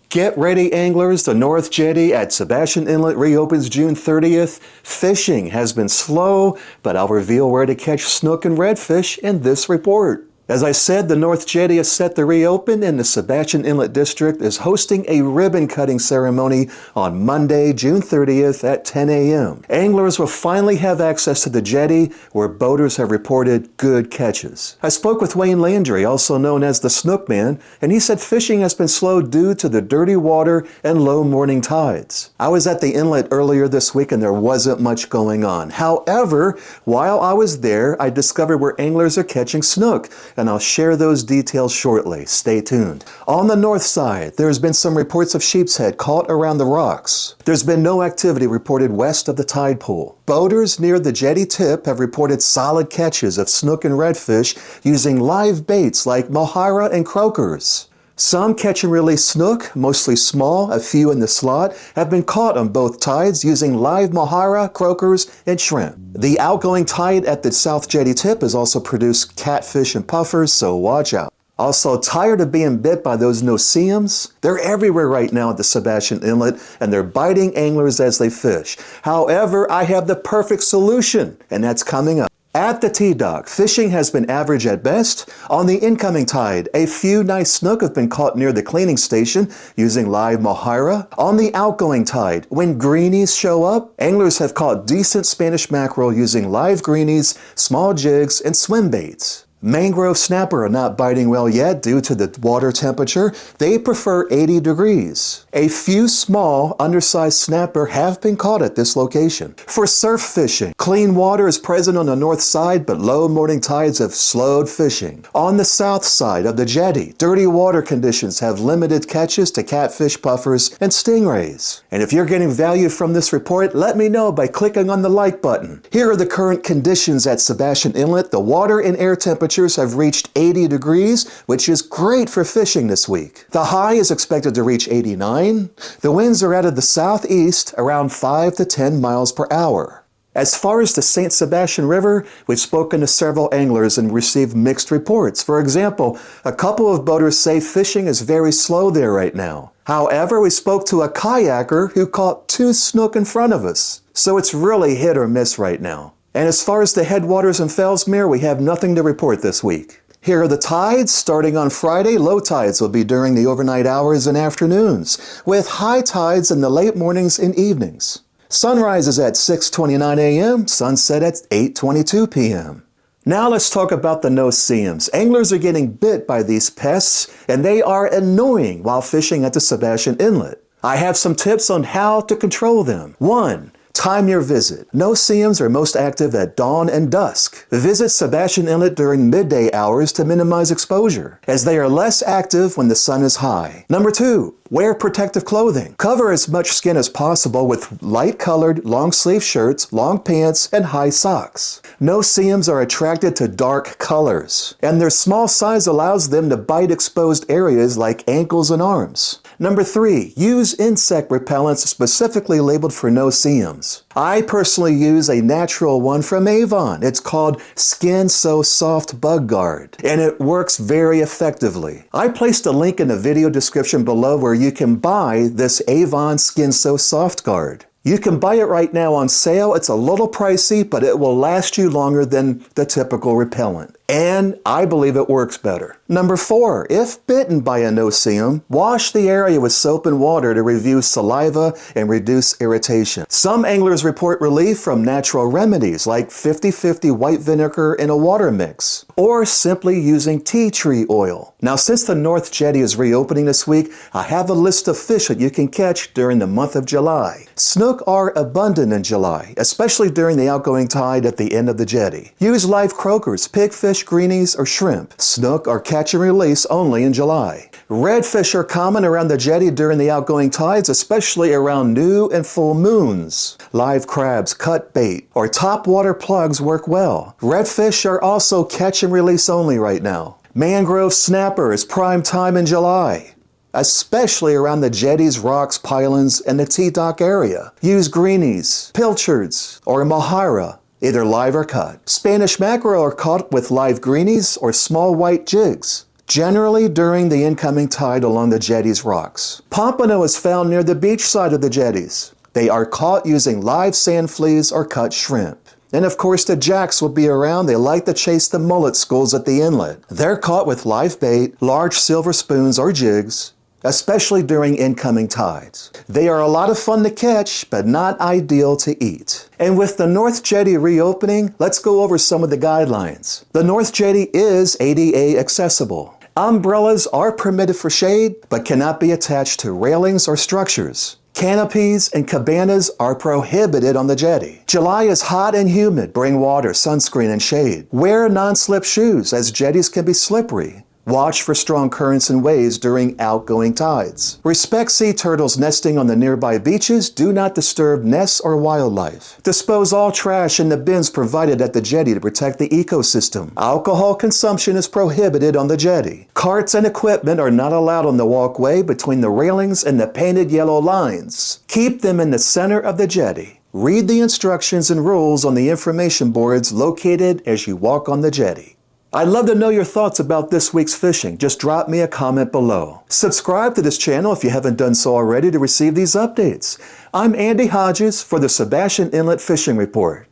Get ready, anglers. The North Jetty at Sebastian Inlet reopens June 30th. Fishing has been slow, but I'll reveal where to catch snook and redfish in this report. As I said, the North Jetty is set to reopen, and the Sebastian Inlet District is hosting a ribbon-cutting ceremony on Monday, June 30th at 10 a.m. Anglers will finally have access to the jetty, where boaters have reported good catches. I spoke with Wayne Landry, also known as the Snook Man, and he said fishing has been slow due to the dirty water and low morning tides. I was at the inlet earlier this week and there wasn't much going on. However, while I was there, I discovered where anglers are catching snook, and I'll share those details shortly. Stay tuned. On the north side, there's been some reports of sheep's head caught around the rocks. There's been no activity reported west of the tide pool. Boaters near the jetty tip have reported solid catches of snook and redfish using live baits like mohira and croakers. Some catch and release snook, mostly small, a few in the slot, have been caught on both tides using live mohira, croakers, and shrimp. The outgoing tide at the South Jetty tip has also produced catfish and puffers, so watch out. Also, tired of being bit by those no-see-ums? They're everywhere right now at the Sebastian Inlet, and they're biting anglers as they fish. However, I have the perfect solution, and that's coming up. At the T-dock, fishing has been average at best. On the incoming tide, a few nice snook have been caught near the cleaning station using live mohira. On the outgoing tide, when greenies show up, anglers have caught decent Spanish mackerel using live greenies, small jigs, and swim baits. Mangrove snapper are not biting well yet due to the water temperature. They prefer 80 degrees. A few small, undersized snapper have been caught at this location. For surf fishing, clean water is present on the north side, but low morning tides have slowed fishing. On the south side of the jetty, dirty water conditions have limited catches to catfish, puffers, and stingrays. And if you're getting value from this report, let me know by clicking on the like button. Here are the current conditions at Sebastian Inlet. The water and air temperatures have reached 80 degrees, which is great for fishing this week. The high is expected to reach 89. The winds are out of the southeast, around 5 to 10 miles per hour. As far as the St. Sebastian River, we've spoken to several anglers and received mixed reports. For example, a couple of boaters say fishing is very slow there right now. However, we spoke to a kayaker who caught 2 snook in front of us. So it's really hit or miss right now. And as far as the headwaters in Fellsmere, we have nothing to report this week. Here are the tides. Starting on Friday, low tides will be during the overnight hours and afternoons, with high tides in the late mornings and evenings. Sunrise is at 6:29 a.m., sunset at 8:22 p.m. Now let's talk about the no-see-ums. Anglers are getting bit by these pests, and they are annoying while fishing at the Sebastian Inlet. I have some tips on how to control them. 1. Time your visit. No-see-ums are most active at dawn and dusk. Visit Sebastian Inlet during midday hours to minimize exposure, as they are less active when the sun is high. Number 2. Wear protective clothing. Cover as much skin as possible with light-colored, long-sleeve shirts, long pants, and high socks. No-see-ums are attracted to dark colors, and their small size allows them to bite exposed areas like ankles and arms. Number 3. Use insect repellents specifically labeled for no-see-ums. I personally use a natural one from Avon. It's called Skin So Soft Bug Guard, and it works very effectively. I placed a link in the video description below where you can buy this Avon Skin So Soft Guard. You can buy it right now on sale. It's a little pricey, but it will last you longer than the typical repellent. And I believe it works better. Number 4, if bitten by a no-see-um, wash the area with soap and water to reduce saliva and reduce irritation. Some anglers report relief from natural remedies like 50-50 white vinegar in a water mix, or simply using tea tree oil. Now, since the North Jetty is reopening this week, I have a list of fish that you can catch during the month of July. Snook are abundant in July, especially during the outgoing tide at the end of the jetty. Use live croakers, pigfish, greenies, or shrimp. Snook are catch and release only in July. Redfish are common around the jetty during the outgoing tides, especially around new and full moons. Live crabs, cut bait, or topwater plugs work well. Redfish are also catch and release only right now. Mangrove snapper is prime time in July, especially around the jetties, rocks, pylons, and the T-dock area. Use greenies, pilchards, or mohira, either live or cut. Spanish mackerel are caught with live greenies or small white jigs. generally during the incoming tide along the jetty's rocks. Pompano is found near the beach side of the jetties. They are caught using live sand fleas or cut shrimp. And of course the jacks will be around. They like to chase the mullet schools at the inlet. They're caught with live bait, large silver spoons or jigs, especially during incoming tides. They are a lot of fun to catch, but not ideal to eat. And with the North Jetty reopening, let's go over some of the guidelines. The North Jetty is ADA accessible. Umbrellas are permitted for shade, but cannot be attached to railings or structures. Canopies and cabanas are prohibited on the jetty. July is hot and humid. Bring water, sunscreen, and shade. Wear non-slip shoes, as jetties can be slippery. Watch for strong currents and waves during outgoing tides. Respect sea turtles nesting on the nearby beaches. Do not disturb nests or wildlife. Dispose all trash in the bins provided at the jetty to protect the ecosystem. Alcohol consumption is prohibited on the jetty. Carts and equipment are not allowed on the walkway between the railings and the painted yellow lines. Keep them in the center of the jetty. Read the instructions and rules on the information boards located as you walk on the jetty. I'd love to know your thoughts about this week's fishing. Just drop me a comment below. Subscribe to this channel if you haven't done so already to receive these updates. I'm Andy Hodges for the Sebastian Inlet Fishing Report.